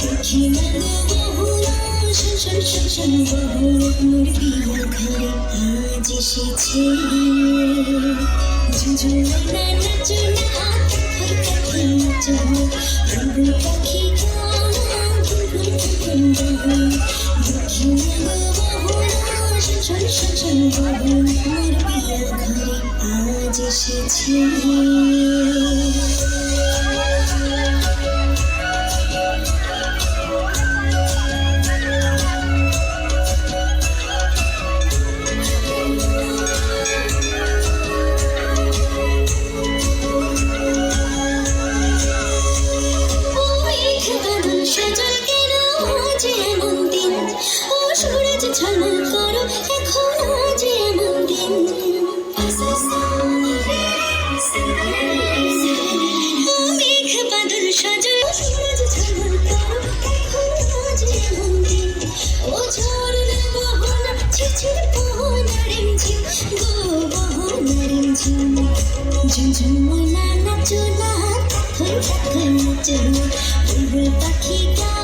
দেখি না বহুলা শোন শোন শোন বহুলা মোর প্রিয় ঘরে আজ এসেছে ঝুঝুনা নাচো না কাঁথাই কাঁথাই নাচো বুলবুল পাখি গান বুলবুল ফুল গান দেখি না বহুলা শোন শোন শোন বহুলা মোর প্রিয় ঘরে আজ এসেছে ঝলমল করো এখন আজ এমন দিন মেঘ বাদল সাজানো সূরজ ঝলমল করো এখন আজ এমন দিন ও ঝরনা বহনা ঝিঝির বহনা রিমঝিম গো বহনা রিমঝিম ঝুমঝুমনা নাচো না কাঁথাই কাঁথাই নাচো বুলবুল পাখি গান